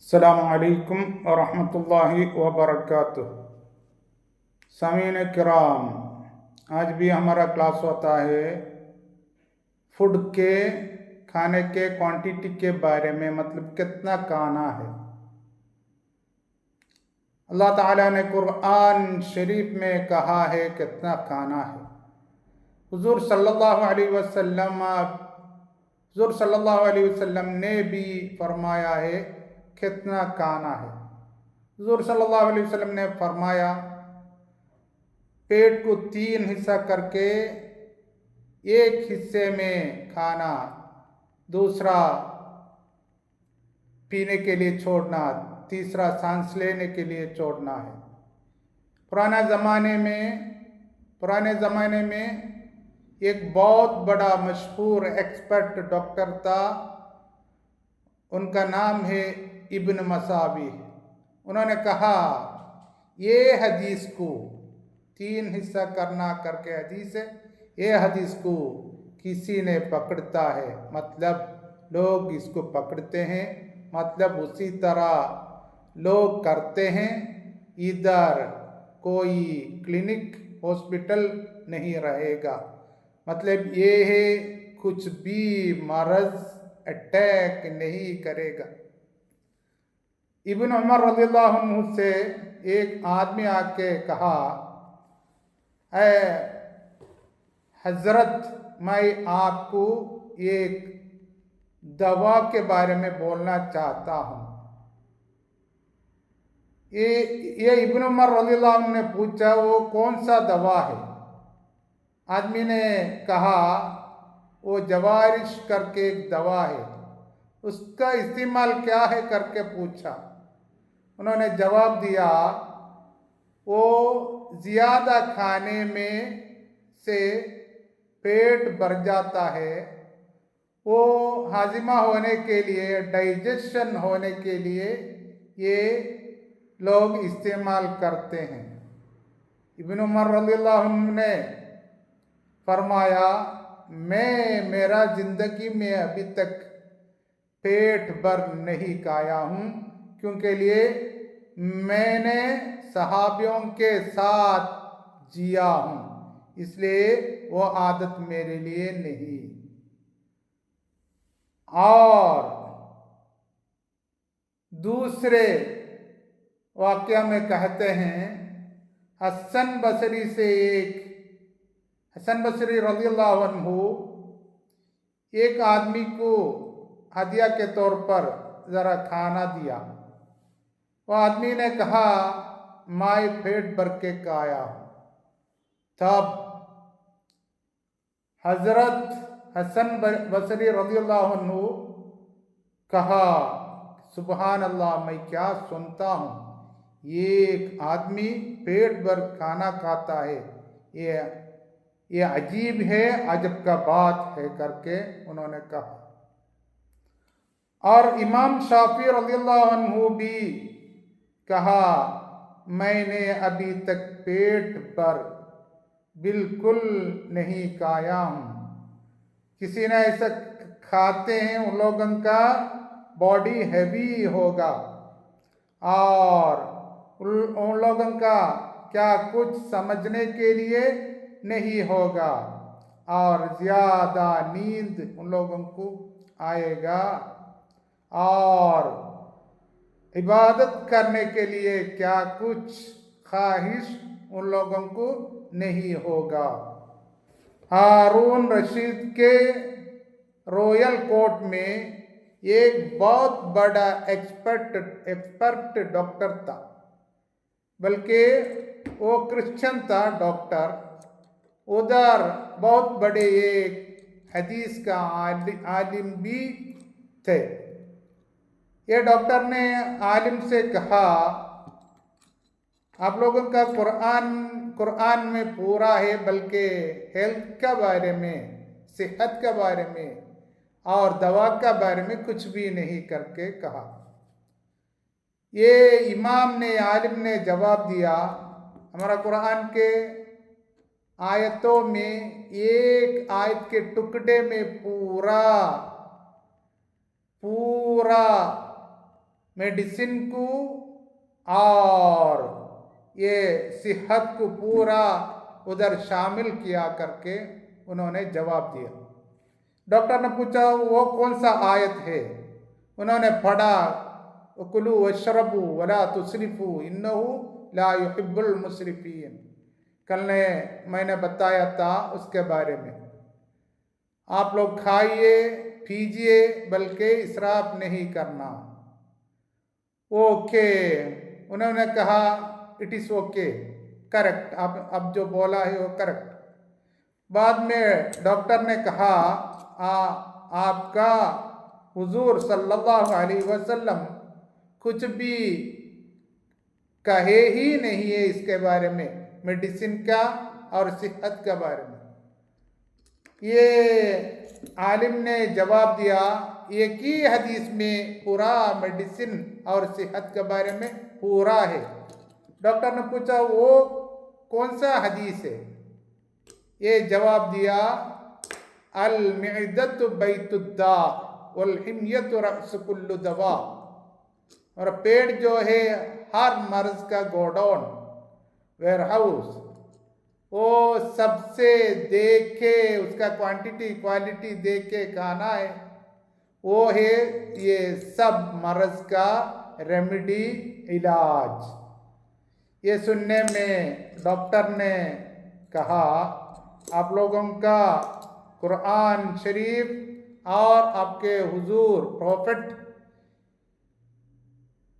अस्सलामुअलैकुम वरहमतुल्लाहि वबरकातुह। सामीन किराम, आज भी हमारा क्लास होता है फूड के खाने के क्वांटिटी के बारे में, मतलब कितना खाना है। अल्लाह ताला ने कुरान शरीफ में कहा है कितना खाना है। हुजूर सल्लल्लाहु अलैहि वसल्लम ने भी फरमाया है कितना खाना है। हुजूर सल्लल्लाहु अलैहि वसल्लम ने फरमाया, पेट को 3 हिस्सा करके एक हिस्से में खाना, दूसरा पीने के लिए छोड़ना, तीसरा सांस लेने के लिए छोड़ना है। पुराने ज़माने में एक बहुत बड़ा मशहूर एक्सपर्ट डॉक्टर था, उनका नाम है इब्न मसावी। उन्होंने कहा ये हदीस को 3 हिस्सा करना करके हदीस है, ये हदीस को किसी ने पकड़ता है, मतलब लोग इसको पकड़ते हैं, मतलब उसी तरह लोग करते हैं। इधर कोई क्लिनिक हॉस्पिटल नहीं रहेगा, मतलब ये है कुछ भी मर्ज अटैक नहीं करेगा। इब्न उमर रज़ियल्लाहु अन्हु से एक आदमी आके कहा, ऐ हजरत, मैं आपको एक दवा के बारे में बोलना चाहता हूँ। ये इब्न उमर रज़ियल्लाहु अन्हु ने पूछा, वो कौन सा दवा है? आदमी ने कहा, वो जवारिश करके एक दवा है, उसका इस्तेमाल क्या है करके पूछा। उन्होंने जवाब दिया, वो ज़्यादा खाने में से पेट भर जाता है, वो हाजिमा होने के लिए, डाइजेशन होने के लिए ये लोग इस्तेमाल करते हैं। इब्न उमर रज़ियल्लाहु अन्हु ने फरमाया, मेरा ज़िंदगी में अभी तक पेट भर नहीं खाया हूँ, क्योंकि लिए मैंने सहाबियों के साथ जिया हूँ, इसलिए वो आदत मेरे लिए नहीं। और दूसरे वाक़या में कहते हैं, हसन बसरी रज़ियल्लाहु अन्हु एक आदमी को हदिया के तौर पर ज़रा खाना दिया। वो आदमी ने कहा, मैं पेट भर के खाया। तब हजरत हसन बसरी रज़ियल्लाहु अन्हु कहा, सुबहान अल्लाह, मैं क्या सुनता हूँ, एक आदमी पेट भर खाना खाता है, ये अजीब है, अजब का बात है करके उन्होंने कहा। और इमाम शाफी रज़ियल्लाहु अन्हु भी कहा, मैंने अभी तक पेट भर बिल्कुल नहीं खाया हूँ। किसी ने ऐसा खाते हैं, उन लोगों का बॉडी हैवी होगा और उन लोगों का क्या कुछ समझने के लिए नहीं होगा और ज़्यादा नींद उन लोगों को आएगा और इबादत करने के लिए क्या कुछ ख्वाहिश उन लोगों को नहीं होगा। हारून रशीद के रॉयल कोर्ट में एक बहुत बड़ा एक्सपर्ट डॉक्टर था, बल्कि वो क्रिश्चियन था डॉक्टर। उधर बहुत बड़े एक हदीस का आलिम भी थे। ये डॉक्टर ने आलिम से कहा, आप लोगों का कुरान में पूरा है, बल्कि हेल्थ के बारे में, सेहत के बारे में और दवा का बारे में कुछ भी नहीं करके कहा। ये इमाम ने, आलिम ने जवाब दिया, हमारा कुरान के आयतों में एक आयत के टुकड़े में पूरा मेडिसिन को और ये सेहत को पूरा उधर शामिल किया करके उन्होंने जवाब दिया। डॉक्टर ने पूछा वो कौन सा आयत है? उन्होंने पढ़ा, कुलू वशरबू वला तुसरिफू इन्नहु ला युहिब्बुल मुसरिफीन। कल ने मैंने बताया था उसके बारे में। आप लोग खाइए पीजिए बल्कि इसराफ नहीं करना। ओके, उन्होंने कहा इट इज़ ओके, करेक्ट, अब जो बोला है वो करेक्ट। बाद में डॉक्टर ने कहा आपका हुजूर सल्लल्लाहु अलैहि वसल्लम कुछ भी कहे ही नहीं है इसके बारे में, मेडिसिन का और सेहत के बारे में। ये आलिम ने जवाब दिया, एक ही हदीस में पूरा मेडिसिन और सेहत के बारे में पूरा है। डॉक्टर ने पूछा वो कौन सा हदीस है? ये जवाब दिया, अल मिअदतु बैतुद्दा वल हिम्यतु रअस कुल्लु दवा। और पेट जो है हर मर्ज का गोडाउन, वेयर हाउस, वो सबसे देख के उसका क्वांटिटी क्वालिटी देख के खाना है, वो है ये सब मर्ज का रेमेडी, इलाज। ये सुनने में डॉक्टर ने कहा आप लोगों का कुरान शरीफ और आपके हुजूर प्रॉफिट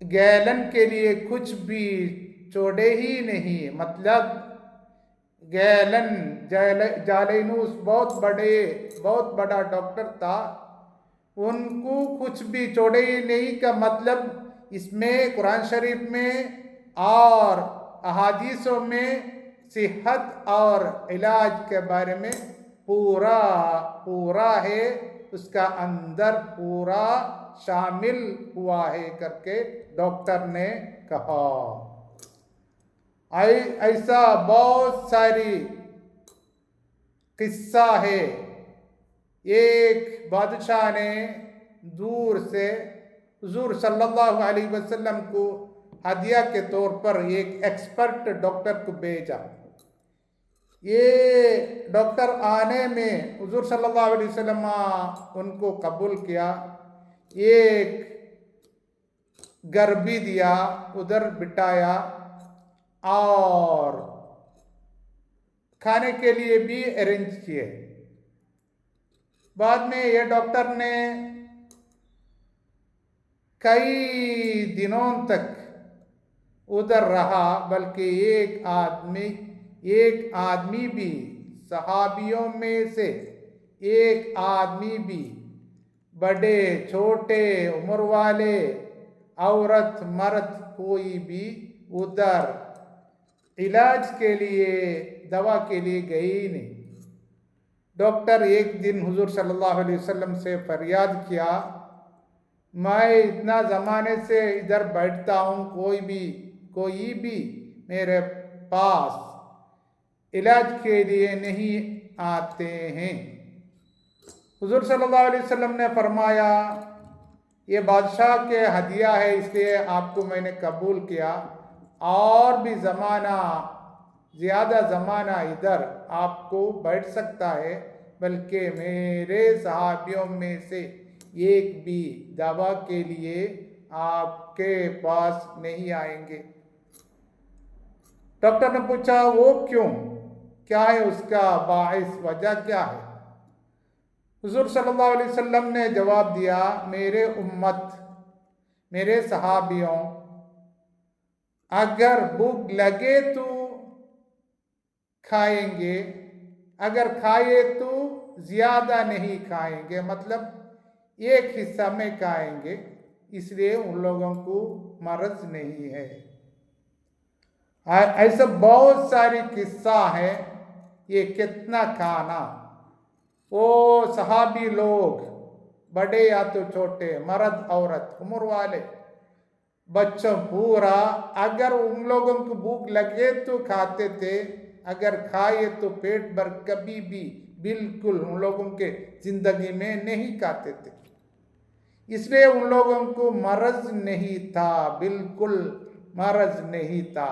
गैलन के लिए कुछ भी छोड़े ही नहीं। मतलब गैलन जालेनूस बहुत बड़ा डॉक्टर था, उनको कुछ भी छोड़े ही नहीं का मतलब इसमें कुरान शरीफ में और अहादीसों में सेहत और इलाज के बारे में पूरा है, उसका अंदर पूरा शामिल हुआ है करके डॉक्टर ने कहा। ऐसा बहुत सारी किस्सा है। एक बादशाह ने दूर से हुजूर सल्लल्लाहु अलैहि वसल्लम को हदिया के तौर पर एक एक्सपर्ट डॉक्टर को भेजा। ये डॉक्टर आने में हुजूर सल्लल्लाहु अलैहि वसल्लम उनको कबूल किया, एक घर भी दिया, उधर बिठाया और खाने के लिए भी अरेंज किए। बाद में ये डॉक्टर ने कई दिनों तक उधर रहा, बल्कि एक आदमी भी, सहाबियों में से एक आदमी भी, बड़े छोटे उम्र वाले, औरत मर्द, कोई भी उधर इलाज के लिए दवा के लिए गई नहीं। डॉक्टर एक दिन हुजूर सल्लल्लाहु अलैहि वसल्लम से फरियाद किया, मैं इतना ज़माने से इधर बैठता हूँ, कोई भी मेरे पास इलाज के लिए नहीं आते हैं। हुजूर सल्लल्लाहु अलैहि वसल्लम ने फरमाया, ये बादशाह के हदिया है इसलिए आपको मैंने कबूल किया, और भी ज़्यादा ज़माना इधर आपको बैठ सकता है, बल्कि मेरे सहाबियों में से एक भी दवा के लिए आपके पास नहीं आएंगे। डॉक्टर ने पूछा वो क्यों, क्या है उसका बाइस, वजह क्या है? हुजूर सल्लल्लाहु अलैहि वसल्लम ने जवाब दिया, मेरे उम्मत, मेरे सहाबियों, अगर भूख लगे तो खाएंगे, अगर खाए तो ज़्यादा नहीं खाएंगे, मतलब एक हिस्सा में खाएंगे, इसलिए उन लोगों को मर्ज नहीं है। ऐसा बहुत सारी किस्सा है। ये कितना खाना, वो सहाबी लोग, बड़े या तो छोटे, मर्द औरत, उम्र वाले, बच्चों, पूरा, अगर उन लोगों को भूख लगे तो खाते थे, अगर खाए तो पेट भर कभी भी बिल्कुल उन लोगों के जिंदगी में नहीं खाते थे। इसलिए उन लोगों को मर्ज नहीं था, बिल्कुल मर्ज नहीं था।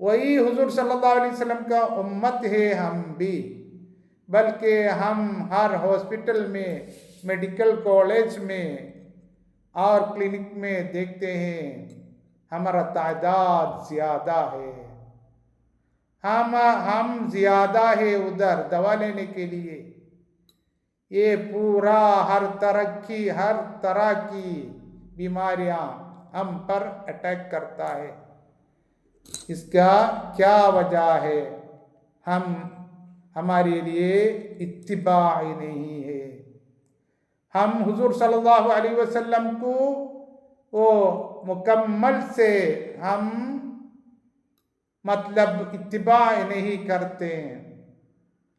वही हुजूर सल्लल्लाहु अलैहि वसल्लम का उम्मत है हम भी, बल्कि हम हर हॉस्पिटल में, मेडिकल कॉलेज में और क्लिनिक में देखते हैं हमारा तादाद ज़्यादा है। हम ज़्यादा है उधर दवा लेने के लिए। ये पूरा हर तरह की बीमारियां हम पर अटैक करता है। इसका क्या वजह है? हमारे लिए इत्तिबा ही नहीं है। हम हुजूर सल्लल्लाहु अलैहि वसल्लम को वो मुकम्मल से हम मतलब इत्तिबा नहीं करते हैं।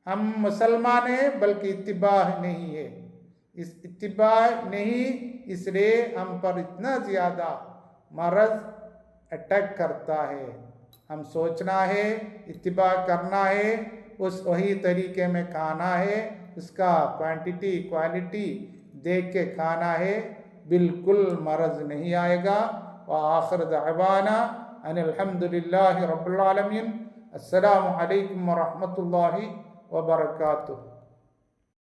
हम मुसलमान हैं बल्कि इत्तिबा नहीं है। इस इत्तिबा नहीं, इसलिए हम पर इतना ज़्यादा मर्ज अटैक करता है। हम सोचना है, इत्तिबा करना है, उस वही तरीके में खाना है, उसका क्वांटिटी क्वालिटी देख के खाना है, बिल्कुल मर्ज नहीं आएगा। व आखिर दअवाना अनिल हम्दुलिल्लाहि रब्बिल आलमीन। अस्सलामु अलैकुम व रहमतुल्लाहि व बरकातुहू।